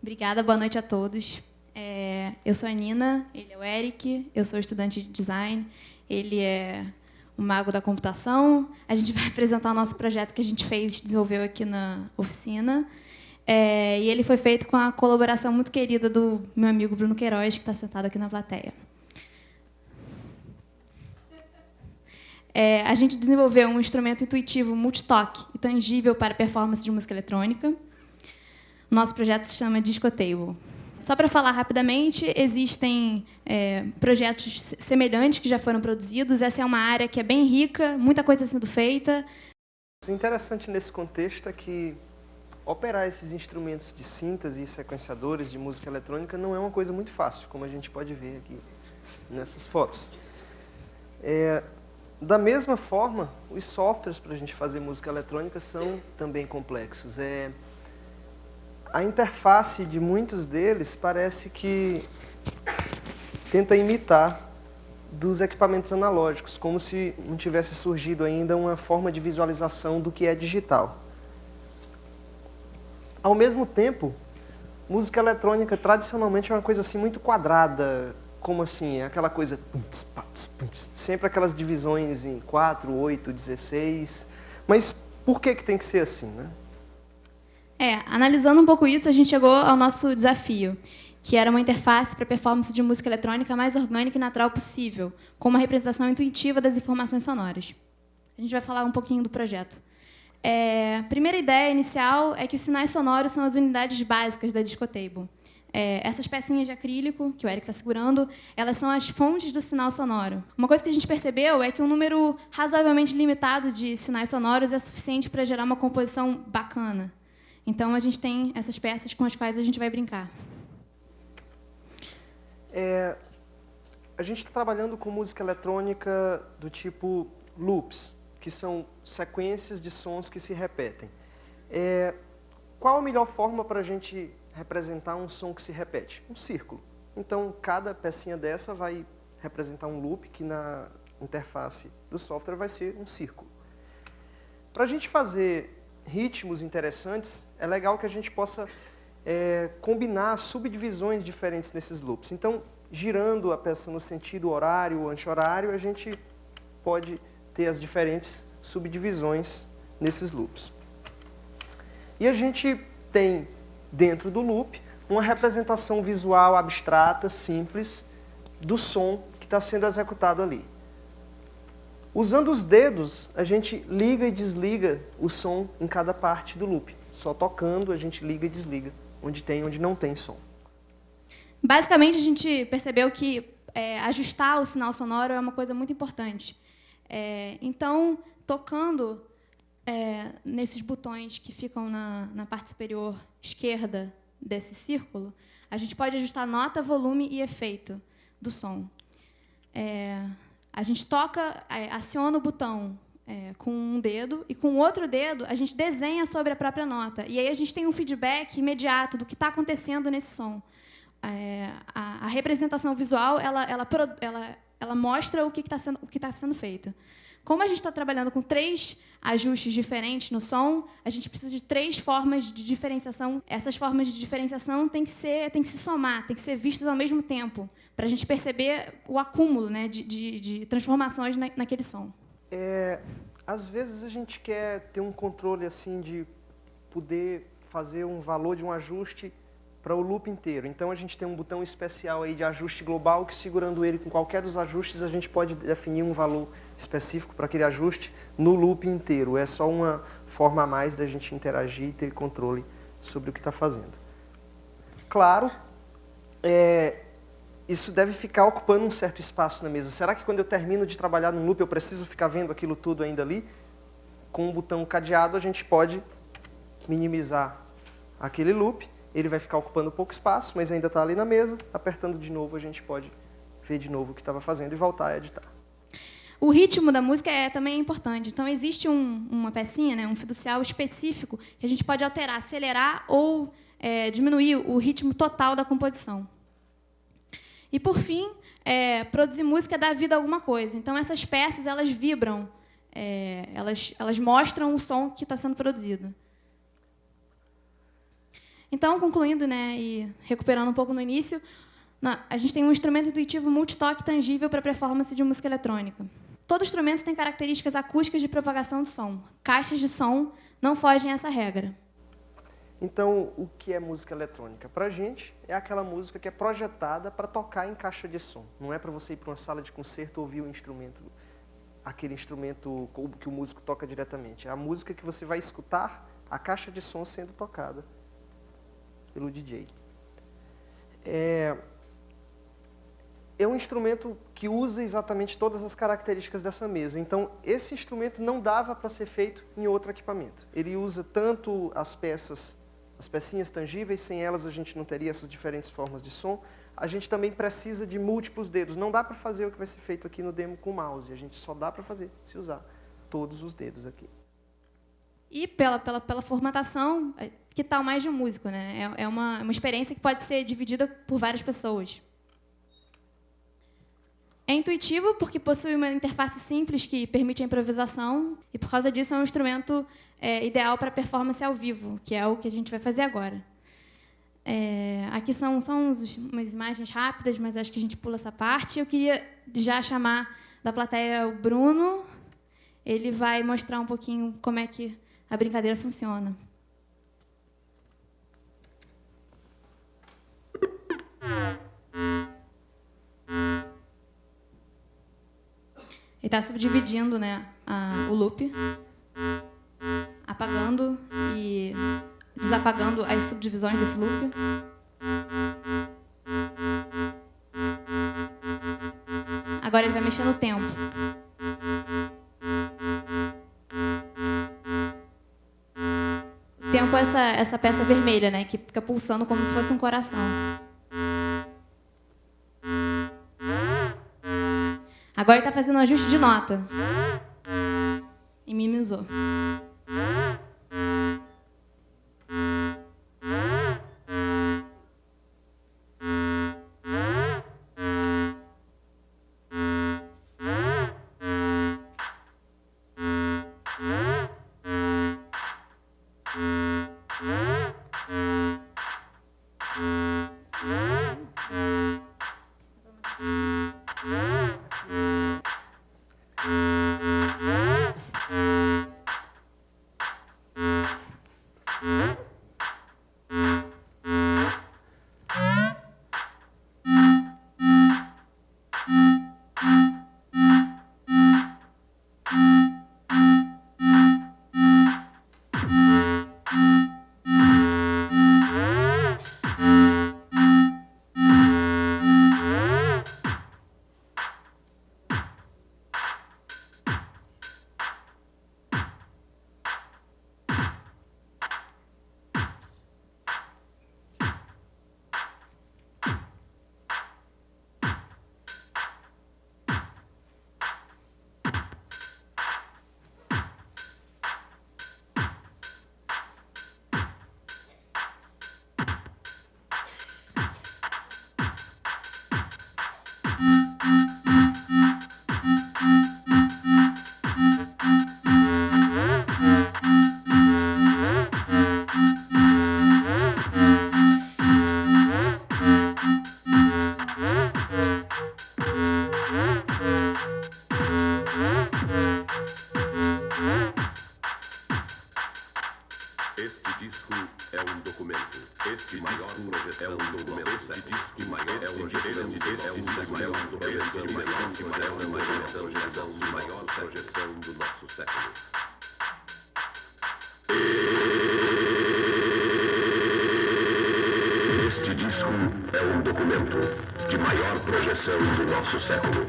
Obrigada, boa noite a todos. Eu sou a Nina, ele é o Eric, eu sou estudante de design, ele é o mago da computação. A gente vai apresentar o nosso projeto que a gente desenvolveu aqui na oficina. E ele foi feito com a colaboração muito querida do meu amigo Bruno Queiroz, que está sentado aqui na plateia. A gente desenvolveu um instrumento intuitivo multitoque e tangível para performance de música eletrônica. O nosso projeto se chama Discotable. Só para falar rapidamente, existem projetos semelhantes que já foram produzidos. Essa é uma área que é bem rica, muita coisa sendo feita. O interessante nesse contexto é que operar esses instrumentos de síntese e sequenciadores de música eletrônica não é uma coisa muito fácil, como a gente pode ver aqui nessas fotos. Da mesma forma, os softwares para a gente fazer música eletrônica são também complexos. A interface de muitos deles parece que tenta imitar dos equipamentos analógicos, como se não tivesse surgido ainda uma forma de visualização do que é digital. Ao mesmo tempo, música eletrônica tradicionalmente é uma coisa assim muito quadrada, como assim, aquela coisa, sempre aquelas divisões em 4, 8, 16, mas por que tem que ser assim, né? Analisando um pouco isso, a gente chegou ao nosso desafio, que era uma interface para performance de música eletrônica mais orgânica e natural possível, com uma representação intuitiva das informações sonoras. A gente vai falar um pouquinho do projeto. A primeira ideia inicial é que os sinais sonoros são as unidades básicas da Discotable. Essas pecinhas de acrílico, que o Eric está segurando, elas são as fontes do sinal sonoro. Uma coisa que a gente percebeu é que um número razoavelmente limitado de sinais sonoros é suficiente para gerar uma composição bacana. Então, a gente tem essas peças com as quais a gente vai brincar. A gente está trabalhando com música eletrônica do tipo loops, que são sequências de sons que se repetem. Qual a melhor forma para a gente representar um som que se repete? Um círculo. Então, cada pecinha dessa vai representar um loop, que na interface do software vai ser um círculo. Para a gente fazer ritmos interessantes, é legal que a gente possa combinar subdivisões diferentes nesses loops. Então, girando a peça no sentido horário ou anti-horário, a gente pode ter as diferentes subdivisões nesses loops. E a gente tem, dentro do loop, uma representação visual abstrata, simples, do som que está sendo executado ali. Usando os dedos, a gente liga e desliga o som em cada parte do loop. Só tocando, a gente liga e desliga, onde tem e onde não tem som. Basicamente, a gente percebeu que ajustar o sinal sonoro é uma coisa muito importante. Então, tocando nesses botões que ficam na parte superior esquerda desse círculo, a gente pode ajustar nota, volume e efeito do som. A gente toca, aciona o botão com um dedo e com o outro dedo a gente desenha sobre a própria nota. E aí a gente tem um feedback imediato do que está acontecendo nesse som. A representação visual ela mostra o que está sendo feito. Como a gente está trabalhando com 3 ajustes diferentes no som, a gente precisa de 3 formas de diferenciação. Essas formas de diferenciação têm que se somar, têm que ser vistas ao mesmo tempo, para a gente perceber o acúmulo, né, de transformações naquele som. Às vezes a gente quer ter um controle assim de poder fazer um valor de um ajuste para o loop inteiro. Então a gente tem um botão especial aí de ajuste global que, segurando ele com qualquer dos ajustes, a gente pode definir um valor específico para aquele ajuste no loop inteiro. É só uma forma a mais da gente interagir e ter controle sobre o que está fazendo. Claro, isso deve ficar ocupando um certo espaço na mesa. Será que quando eu termino de trabalhar no loop eu preciso ficar vendo aquilo tudo ainda ali? Com o botão cadeado a gente pode minimizar aquele loop. Ele vai ficar ocupando pouco espaço, mas ainda está ali na mesa. Apertando de novo, a gente pode ver de novo o que estava fazendo e voltar a editar. O ritmo da música também é importante. Então, existe uma pecinha, né, um fiducial específico, que a gente pode alterar, acelerar ou diminuir o ritmo total da composição. E, por fim, produzir música dá vida a alguma coisa. Então, essas peças elas vibram, elas mostram o som que está sendo produzido. Então, concluindo, né, e recuperando um pouco no início, a gente tem um instrumento intuitivo multitoque tangível para a performance de música eletrônica. Todo instrumento tem características acústicas de propagação de som. Caixas de som não fogem a essa regra. Então, o que é música eletrônica? Para a gente, é aquela música que é projetada para tocar em caixa de som. Não é para você ir para uma sala de concerto ouvir o instrumento, aquele instrumento que o músico toca diretamente. É a música que você vai escutar a caixa de som sendo tocada pelo DJ. É um instrumento que usa exatamente todas as características dessa mesa. Então, esse instrumento não dava para ser feito em outro equipamento. Ele usa tanto as pecinhas tangíveis, sem elas a gente não teria essas diferentes formas de som. A gente também precisa de múltiplos dedos. Não dá para fazer o que vai ser feito aqui no demo com o mouse. A gente só dá para fazer se usar todos os dedos aqui. E pela formatação, que tal mais de um músico, né? É uma experiência que pode ser dividida por várias pessoas. É intuitivo porque possui uma interface simples que permite a improvisação e, por causa disso, é um instrumento ideal para performance ao vivo, que é o que a gente vai fazer agora. Aqui são umas imagens rápidas, mas acho que a gente pula essa parte. Eu queria já chamar da plateia o Bruno. Ele vai mostrar um pouquinho como é que a brincadeira funciona. Ele está subdividindo, né, o loop, apagando e desapagando as subdivisões desse loop. Agora ele vai mexer no tempo. O tempo é essa peça vermelha, né, que fica pulsando como se fosse um coração. Agora ele está fazendo um ajuste de nota. E minimizou. Este disco é um documento de maior projeção do nosso século.